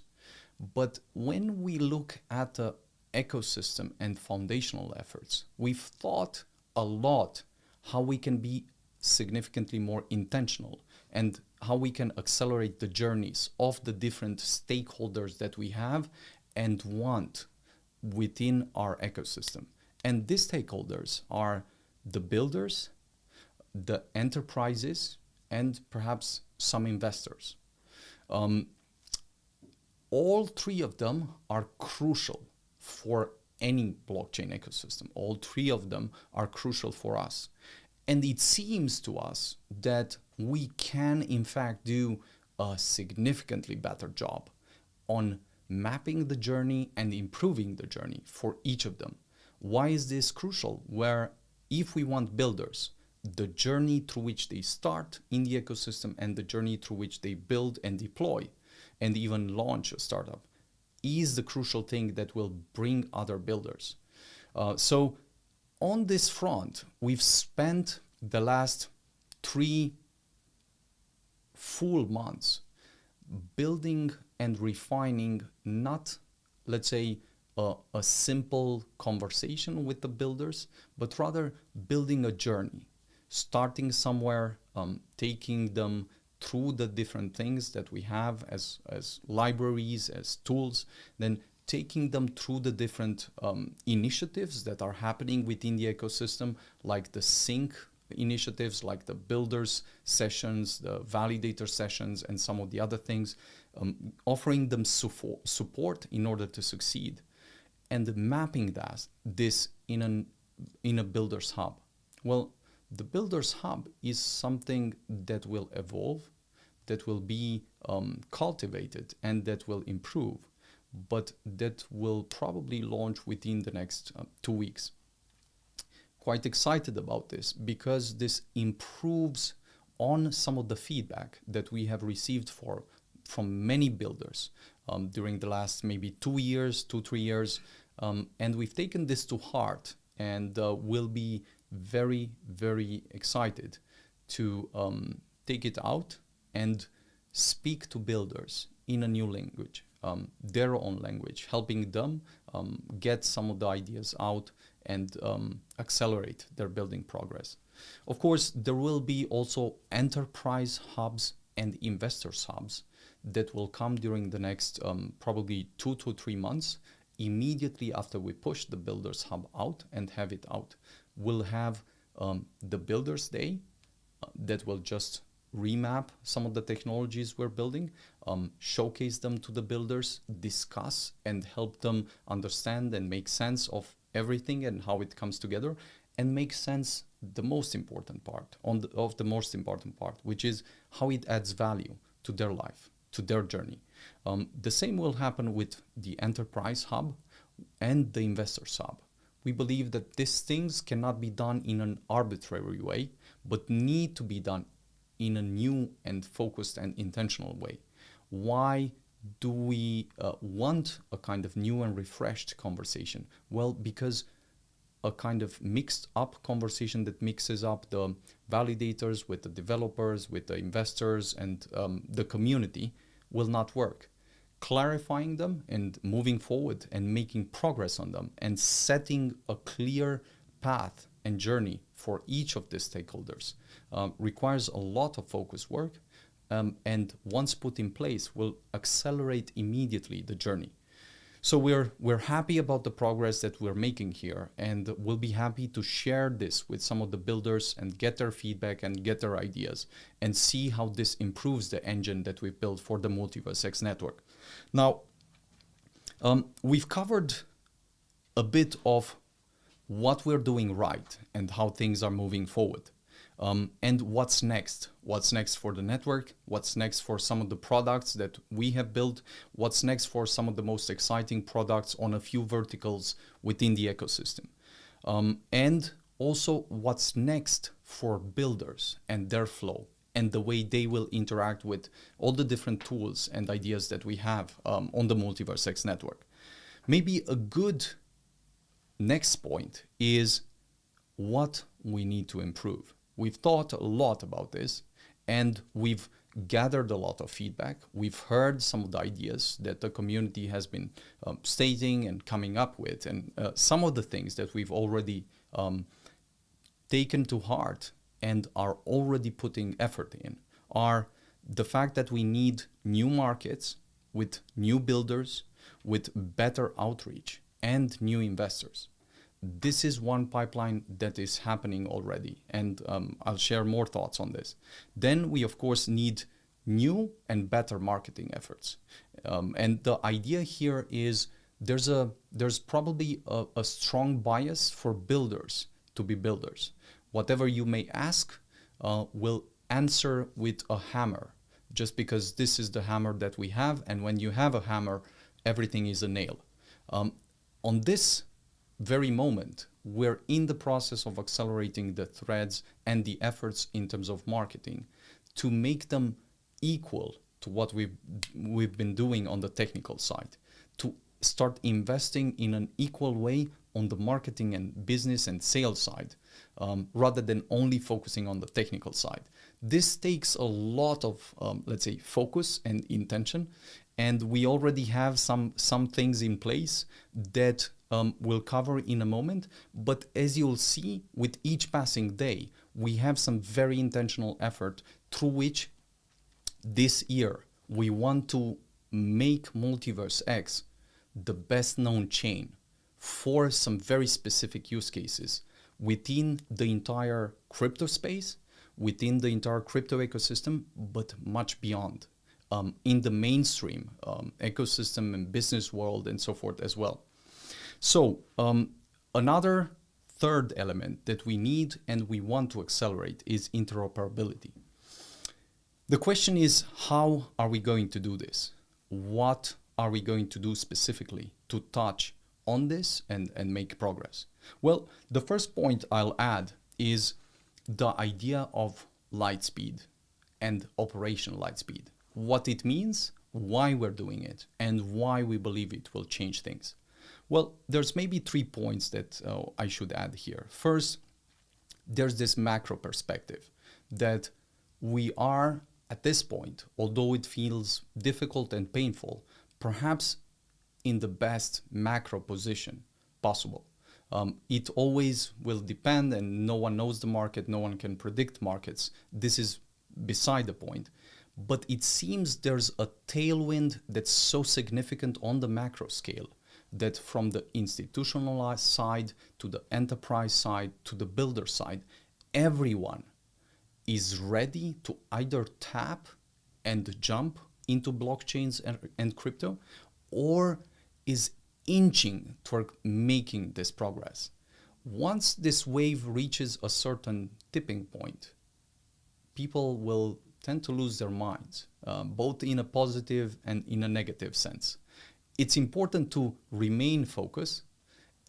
But when we look at the ecosystem and foundational efforts, we've thought a lot how we can be significantly more intentional and how we can accelerate the journeys of the different stakeholders that we have and want within our ecosystem. And these stakeholders are the builders, the enterprises, and perhaps some investors. All three of them are crucial for any blockchain ecosystem. All three of them are crucial for us. And it seems to us that we can, in fact, do a significantly better job on mapping the journey and improving the journey for each of them. Why is this crucial? Where if we want builders, the journey through which they start in the ecosystem and the journey through which they build and deploy and even launch a startup is the crucial thing that will bring other builders. So on this front, we've spent the last 3 full months building and refining not, let's say, a simple conversation with the builders, but rather building a journey, starting somewhere, taking them through the different things that we have as libraries, as tools, then taking them through the different initiatives that are happening within the ecosystem, like the sync initiatives, like the builders sessions, the validator sessions, and some of the other things, offering them support in order to succeed, and mapping this in a builders hub. Well, the builders hub is something that will evolve, that will be cultivated, and that will improve, but that will probably launch within the next 2 weeks. Quite excited about this because this improves on some of the feedback that we have received from many builders during the last maybe 2 years, 2-3 years, and we've taken this to heart and will be very, very excited to take it out and speak to builders in a new language, their own language, helping them get some of the ideas out and accelerate their building progress. Of course, there will be also enterprise hubs and investors hubs that will come during the next probably 2 to 3 months. Immediately after we push the Builders Hub out and have it out, we'll have the Builders Day that will just remap some of the technologies we're building, showcase them to the builders, discuss and help them understand and make sense of everything and how it comes together, and make sense the most important part of the most important part, which is how it adds value to their life, to their journey. The same will happen with the Enterprise Hub and the Investors Hub. We believe that these things cannot be done in an arbitrary way, but need to be done in a new and focused and intentional way. Why do we want a kind of new and refreshed conversation? Well, because a kind of mixed up conversation that mixes up the validators with the developers, with the investors and the community will not work. Clarifying them and moving forward and making progress on them and setting a clear path and journey for each of the stakeholders requires a lot of focus work, and once put in place will accelerate immediately the journey. So we're happy about the progress that we're making here, and we'll be happy to share this with some of the builders and get their feedback and get their ideas and see how this improves the engine that we've built for the MultiversX network. Now, we've covered a bit of what we're doing right and how things are moving forward. And what's next? What's next for the network? What's next for some of the products that we have built? What's next for some of the most exciting products on a few verticals within the ecosystem? And also what's next for builders and their flow and the way they will interact with all the different tools and ideas that we have on the MultiversX network. Maybe a good next point is what we need to improve. We've thought a lot about this and we've gathered a lot of feedback. We've heard some of the ideas that the community has been stating and coming up with, and some of the things that we've already taken to heart and are already putting effort in are the fact that we need new markets with new builders, with better outreach and new investors. This is one pipeline that is happening already, and I'll share more thoughts on this. Then we, of course, need new and better marketing efforts. And the idea here is there's probably a strong bias for builders to be builders. Whatever you may ask will answer with a hammer, just because this is the hammer that we have, and when you have a hammer, everything is a nail. On this very moment, we're in the process of accelerating the threads and the efforts in terms of marketing to make them equal to what we've been doing on the technical side, to start investing in an equal way on the marketing and business and sales side, rather than only focusing on the technical side. This takes a lot of, let's say, focus and intention, and we already have some things in place that we'll cover in a moment. But as you'll see, with each passing day, we have some very intentional effort through which this year we want to make MultiversX the best known chain for some very specific use cases within the entire crypto space, within the entire crypto ecosystem, but much beyond, in the mainstream ecosystem and business world and so forth as well. So another third element that we need and we want to accelerate is interoperability. The question is, how are we going to do this? What are we going to do specifically to touch on this and make progress? Well, the first point I'll add is the idea of LightSpeed and Operation LightSpeed. What it means, why we're doing it, and why we believe it will change things. Well, there's maybe 3 points that I should add here. First, there's this macro perspective that we are at this point, although it feels difficult and painful, perhaps in the best macro position possible. It always will depend, and no one knows the market, no one can predict markets. This is beside the point. But it seems there's a tailwind that's so significant on the macro scale that from the institutionalized side to the enterprise side to the builder side, everyone is ready to either tap and jump into blockchains and crypto, or is inching toward making this progress. Once this wave reaches a certain tipping point, people will tend to lose their minds, both in a positive and in a negative sense. It's important to remain focused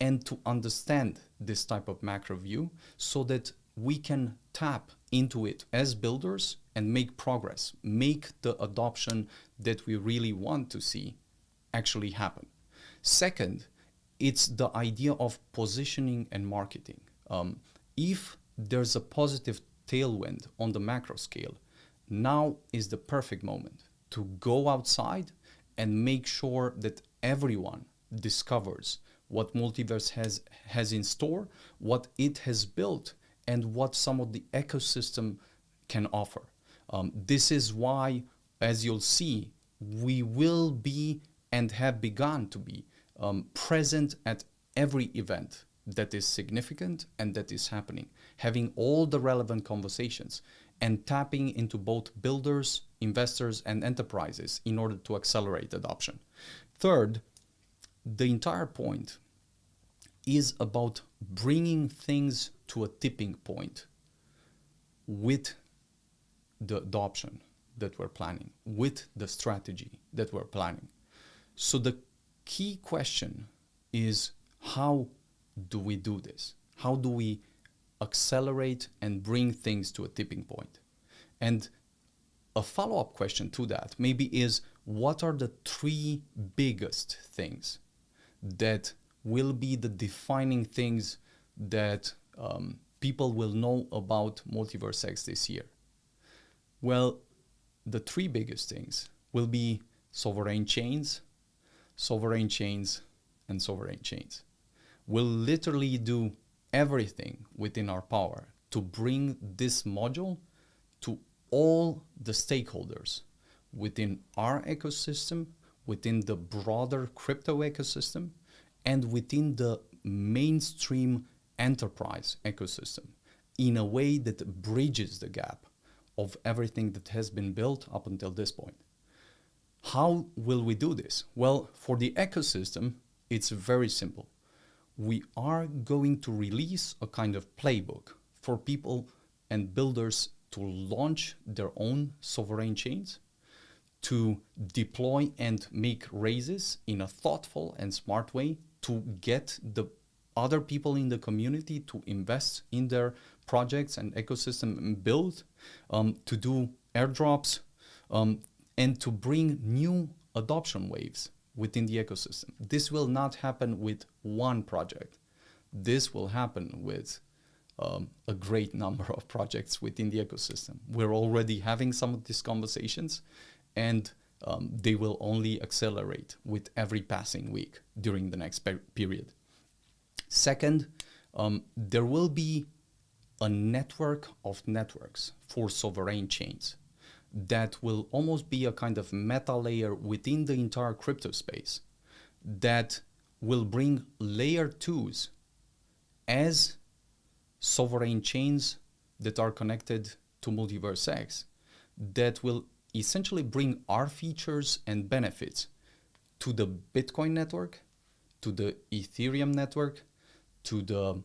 and to understand this type of macro view so that we can tap into it as builders and make progress, make the adoption that we really want to see actually happen. Second, it's the idea of positioning and marketing. If there's a positive tailwind on the macro scale, now is the perfect moment to go outside and make sure that everyone discovers what Multiverse has in store, what it has built, and what some of the ecosystem can offer. This is why, as you'll see, we will be and have begun to be present at every event that is significant and that is happening, having all the relevant conversations and tapping into both builders, investors, and enterprises in order to accelerate adoption. Third, the entire point is about bringing things to a tipping point with the adoption that we're planning, with the strategy that we're planning. So the key question is, how do we do this? How do we accelerate and bring things to a tipping point? And a follow-up question to that maybe is, what are the 3 biggest things that will be the defining things that people will know about MultiversX this year? Well, the 3 biggest things will be sovereign chains, and sovereign chains. We'll literally do everything within our power to bring this module to all the stakeholders within our ecosystem, within the broader crypto ecosystem, and within the mainstream enterprise ecosystem in a way that bridges the gap of everything that has been built up until this point. How will we do this? Well, for the ecosystem, it's very simple. We are going to release a kind of playbook for people and builders to launch their own sovereign chains, to deploy and make raises in a thoughtful and smart way to get the other people in the community to invest in their projects and ecosystem and build, to do airdrops, and to bring new adoption waves within the ecosystem. This will not happen with one project. This will happen with a great number of projects within the ecosystem. We're already having some of these conversations, and they will only accelerate with every passing week during the next period. Second, there will be a network of networks for sovereign chains that will almost be a kind of meta layer within the entire crypto space that will bring layer 2s as sovereign chains that are connected to MultiversX, that will essentially bring our features and benefits to the Bitcoin network, to the Ethereum network, to the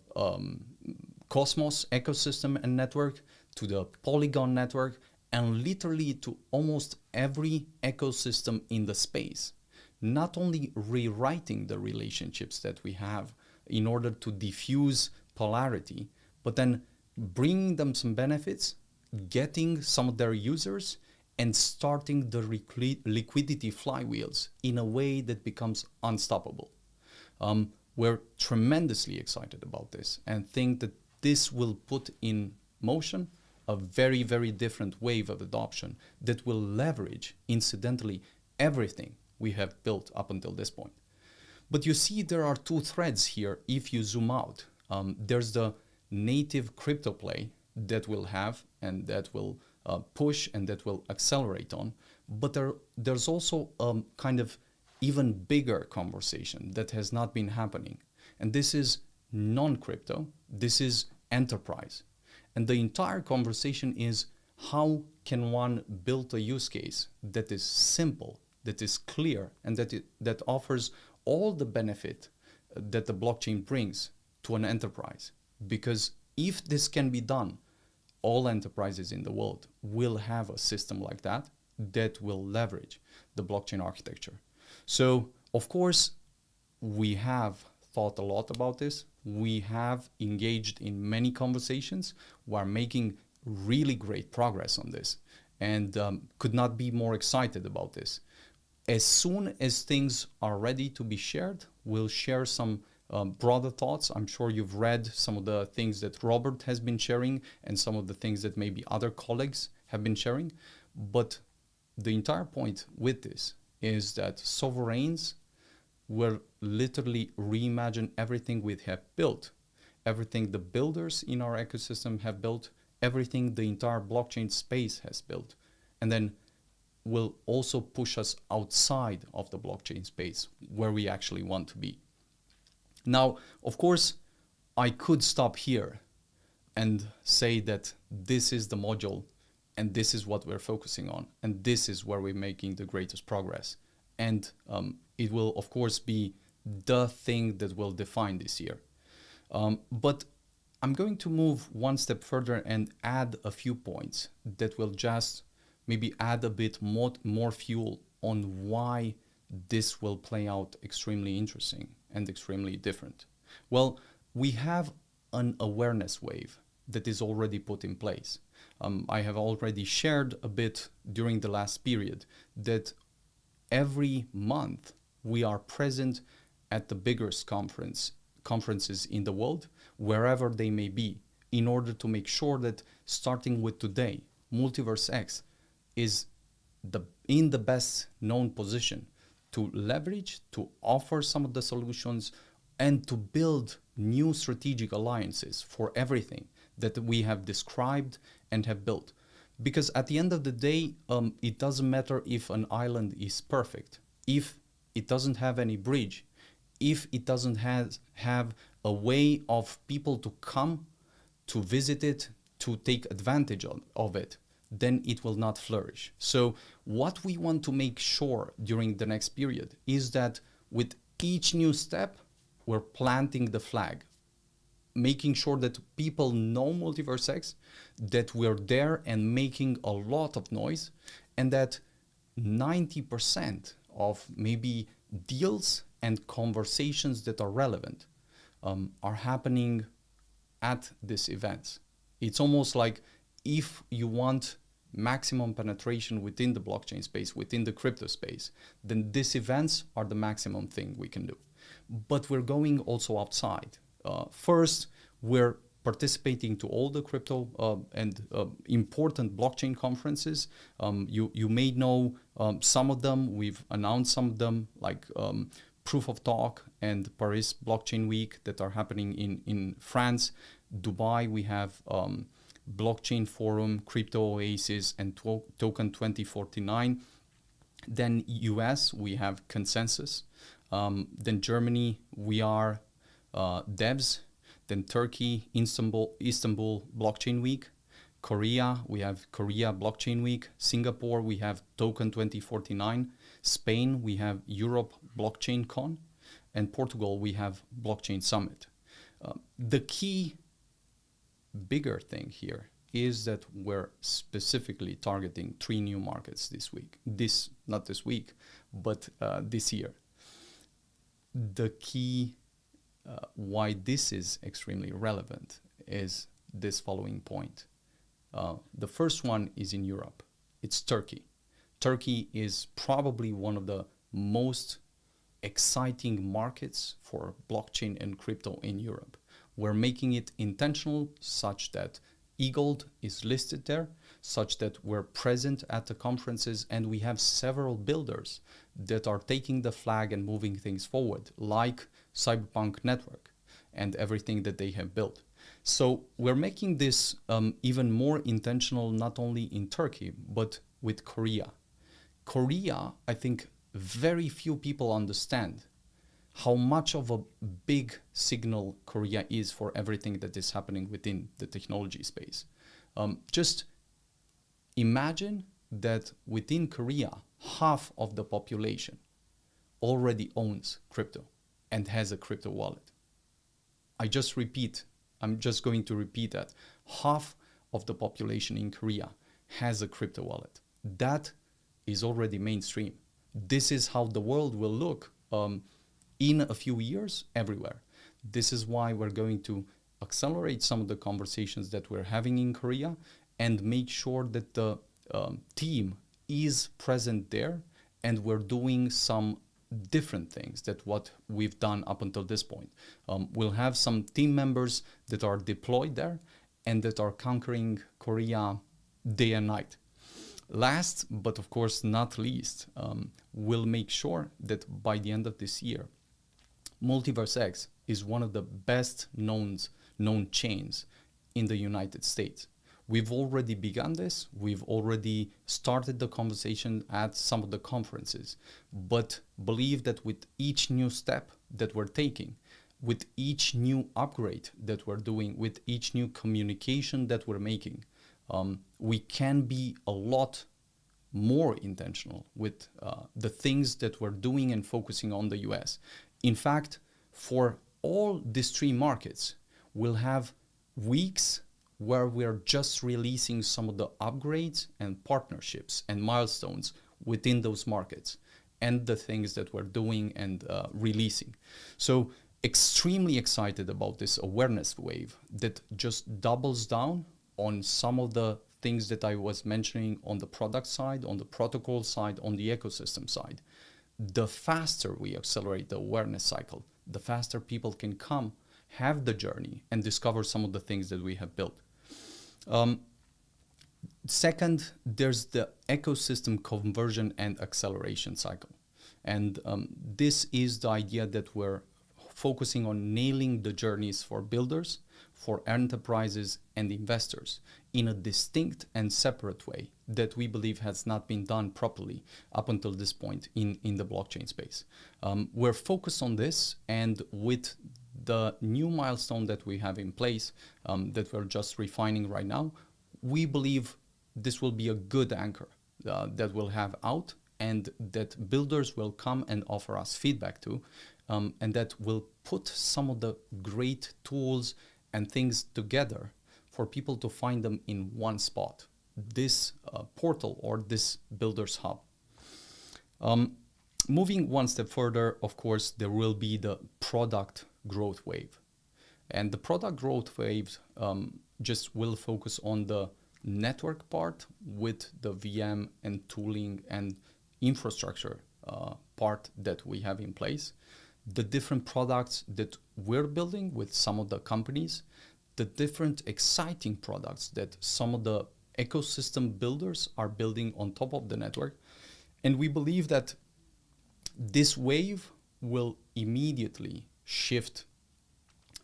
Cosmos ecosystem and network, to the Polygon network, and literally to almost every ecosystem in the space. Not only rewriting the relationships that we have in order to diffuse polarity, but then bringing them some benefits, getting some of their users, and starting the liquidity flywheels in a way that becomes unstoppable. We're tremendously excited about this and think that this will put in motion a very, very different wave of adoption that will leverage, incidentally, everything we have built up until this point. But you see, there are two threads here if you zoom out. There's the native crypto play that we'll have and that will push and that will accelerate on. But there's also a kind of even bigger conversation that has not been happening. And this is non-crypto, this is enterprise. And the entire conversation is, how can one build a use case that is simple, that is clear, and that offers all the benefit that the blockchain brings to an enterprise? Because if this can be done, all enterprises in the world will have a system like that that will leverage the blockchain architecture. So, of course, we have thought a lot about this. We have engaged in many conversations. We're making really great progress on this and could not be more excited about this. As soon as things are ready to be shared, we'll share some broader thoughts. I'm sure you've read some of the things that Robert has been sharing and some of the things that maybe other colleagues have been sharing. But the entire point with this is that sovereigns will literally reimagine everything we have built, everything the builders in our ecosystem have built, everything the entire blockchain space has built, and then will also push us outside of the blockchain space where we actually want to be. Now, of course, I could stop here and say that this is the module and this is what we're focusing on, and this is where we're making the greatest progress. And it will, of course, be the thing that will define this year. But I'm going to move one step further and add a few points that will just maybe add a bit more fuel on why this will play out extremely interesting and extremely different. Well, we have an awareness wave that is already put in place. I have already shared a bit during the last period that every month we are present at the biggest conferences in the world, wherever they may be, in order to make sure that starting with today, MultiversX is in the best known position to leverage, to offer some of the solutions, and to build new strategic alliances for everything that we have described and have built. Because at the end of the day, it doesn't matter if an island is perfect, if it doesn't have any bridge, if it doesn't have a way of people to come to visit it, to take advantage of it, then it will not flourish. So what we want to make sure during the next period is that with each new step, we're planting the flag, making sure that people know MultiversX, that we're there and making a lot of noise, and that 90% of maybe deals and conversations that are relevant are happening at these events. It's almost like if you want maximum penetration within the blockchain space, within the crypto space, then these events are the maximum thing we can do. But we're going also outside. First, we're participating to all the crypto and important blockchain conferences. You may know some of them. We've announced some of them, like Proof of Talk and Paris Blockchain Week that are happening in France. Dubai, we have Blockchain Forum, Crypto Oasis, and Token 2049. Then US, we have Consensus. Then Germany, we are Devs. Then Turkey, Istanbul Blockchain Week. Korea, we have Korea Blockchain Week. Singapore, we have Token 2049. Spain, we have Europe Blockchain Con. And Portugal, we have Blockchain Summit. The key bigger thing here is that we're specifically targeting 3 new markets this week. Not this week, but this year. The key why this is extremely relevant is this following point. The first one is in Europe. It's Turkey. Turkey is probably one of the most exciting markets for blockchain and crypto in Europe. We're making it intentional such that eGold is listed there, such that we're present at the conferences, and we have several builders that are taking the flag and moving things forward, like Cyberpunk Network and everything that they have built. So we're making this even more intentional, not only in Turkey, but with Korea. Korea, I think very few people understand how much of a big signal Korea is for everything that is happening within the technology space. Just imagine that within Korea, half of the population already owns crypto and has a crypto wallet. I'm just going to repeat that. Half of the population in Korea has a crypto wallet. That is already mainstream. This is how the world will look in a few years everywhere. This is why we're going to accelerate some of the conversations that we're having in Korea and make sure that the team is present there, and we're doing some different things than what we've done up until this point. We'll have some team members that are deployed there and that are conquering Korea day and night. Last, but of course not least, we'll make sure that by the end of this year, MultiversX is one of the best known chains in the United States. We've already begun this. We've already started the conversation at some of the conferences, but believe that with each new step that we're taking, with each new upgrade that we're doing, with each new communication that we're making, we can be a lot more intentional with the things that we're doing and focusing on the US. In fact, for all these 3 markets, we'll have weeks where we're just releasing some of the upgrades and partnerships and milestones within those markets and the things that we're doing and releasing. So extremely excited about this awareness wave that just doubles down on some of the things that I was mentioning on the product side, on the protocol side, on the ecosystem side. The faster we accelerate the awareness cycle, the faster people can come, have the journey, and discover some of the things that we have built. Second, there's the ecosystem conversion and acceleration cycle. And this is the idea that we're focusing on nailing the journeys for builders, for enterprises and investors in a distinct and separate way that we believe has not been done properly up until this point in the blockchain space. We're focused on this, and with the new milestone that we have in place that we're just refining right now, we believe this will be a good anchor that we'll have out, and that builders will come and offer us feedback to, and that will put some of the great tools and things together for people to find them in one spot, this portal or this builders hub. Moving one step further, of course, there will be the product growth wave. And the product growth wave just will focus on the network part with the VM and tooling and infrastructure part that we have in place. The different products that we're building with some of the companies, the different exciting products that some of the ecosystem builders are building on top of the network. And we believe that this wave will immediately shift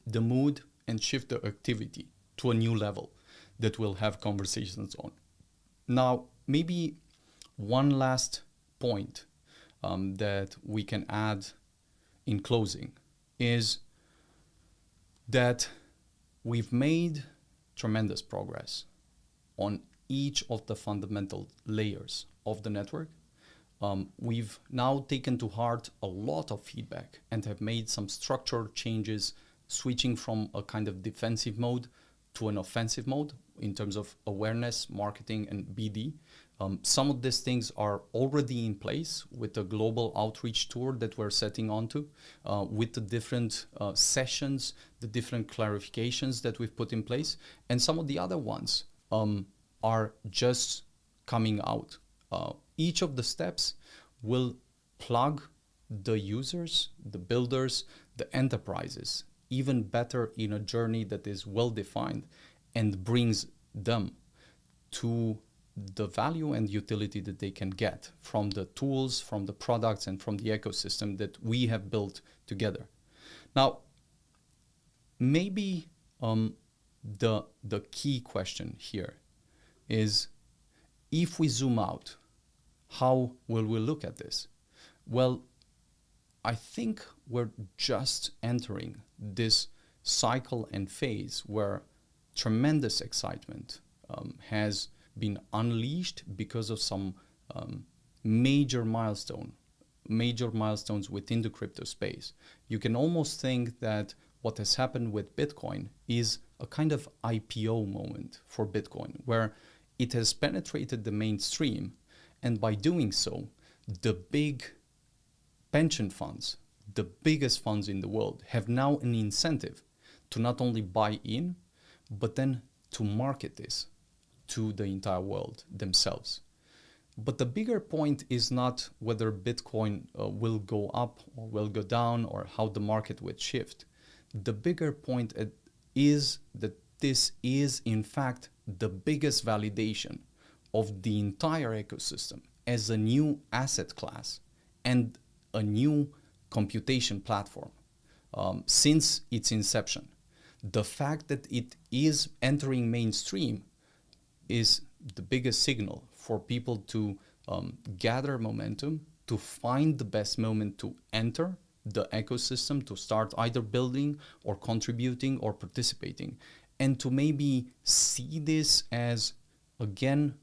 the mood and shift the activity to a new level that we'll have conversations on. Now, maybe one last point that we can add in closing is that we've made tremendous progress on each of the fundamental layers of the network. We've now taken to heart a lot of feedback and have made some structural changes, switching from a kind of defensive mode to an offensive mode in terms of awareness, marketing, and BD. Some of these things are already in place with the global outreach tour that we're setting onto, with the different sessions, the different clarifications that we've put in place. And some of the other ones are just coming out. Each of the steps will plug the users, the builders, the enterprises even better in a journey that is well defined and brings them to the value and utility that they can get from the tools, from the products, and from the ecosystem that we have built together. Now, maybe the key question here is, if we zoom out, how will we look at this? Well, I think we're just entering this cycle and phase where tremendous excitement has been unleashed because of some major milestones within the crypto space. You can almost think that what has happened with Bitcoin is a kind of IPO moment for Bitcoin, where it has penetrated the mainstream, and by doing so, the big pension funds, the biggest funds in the world, have now an incentive to not only buy in, but then to market this to the entire world themselves. But the bigger point is not whether Bitcoin will go up or will go down or how the market will shift. The bigger point is that this is in fact the biggest validation of the entire ecosystem as a new asset class and a new computation platform since its inception. The fact that it is entering mainstream is the biggest signal for people to gather momentum, to find the best moment to enter the ecosystem, to start either building or contributing or participating, and to maybe see this as, again,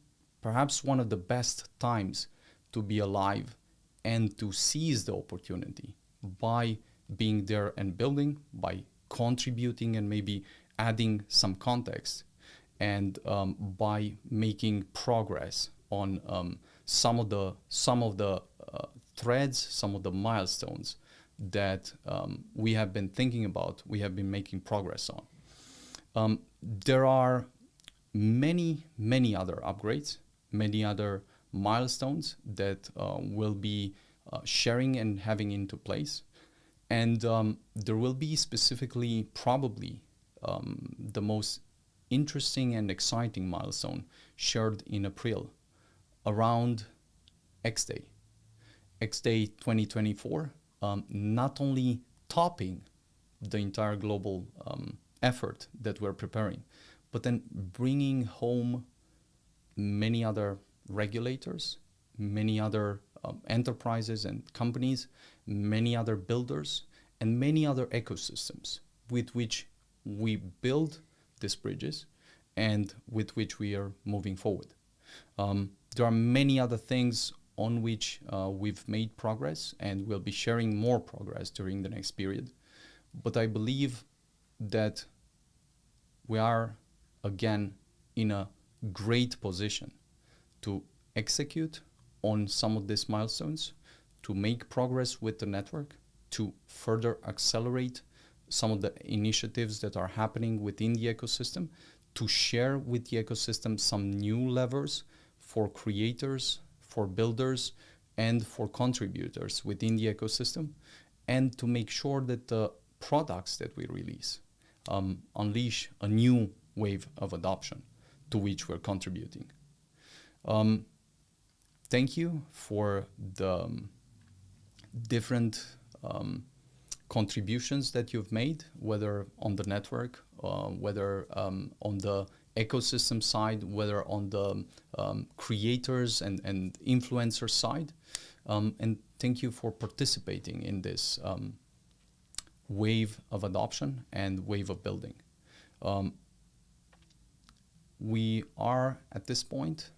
perhaps one of the best times to be alive and to seize the opportunity by being there and building, by contributing and maybe adding some context, and by making progress on some of the threads, some of the milestones that we have been thinking about, we have been making progress on. There are many other upgrades, many other milestones that we'll be sharing and having into place. And there will be specifically probably the most interesting and exciting milestone shared in April around X Day 2024, not only topping the entire global effort that we're preparing, but then bringing home many other regulators, many other enterprises and companies, many other builders, and many other ecosystems with which we build these bridges and with which we are moving forward. There are many other things on which we've made progress, and we'll be sharing more progress during the next period. But I believe that we are, again, in a great position to execute on some of these milestones, to make progress with the network, to further accelerate some of the initiatives that are happening within the ecosystem, to share with the ecosystem some new levers for creators, for builders, and for contributors within the ecosystem, and to make sure that the products that we release unleash a new wave of adoption to which we're contributing. Thank you for the different contributions that you've made, whether on the network, whether on the ecosystem side, whether on the creators and influencer side. And thank you for participating in this wave of adoption and wave of building. We are, at this point,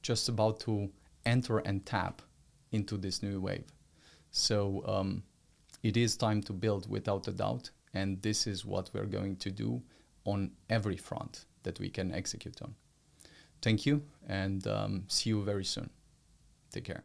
just about to enter and tap into this new wave. So it is time to build without a doubt, and this is what we're going to do on every front that we can execute on. Thank you, and see you very soon. Take care.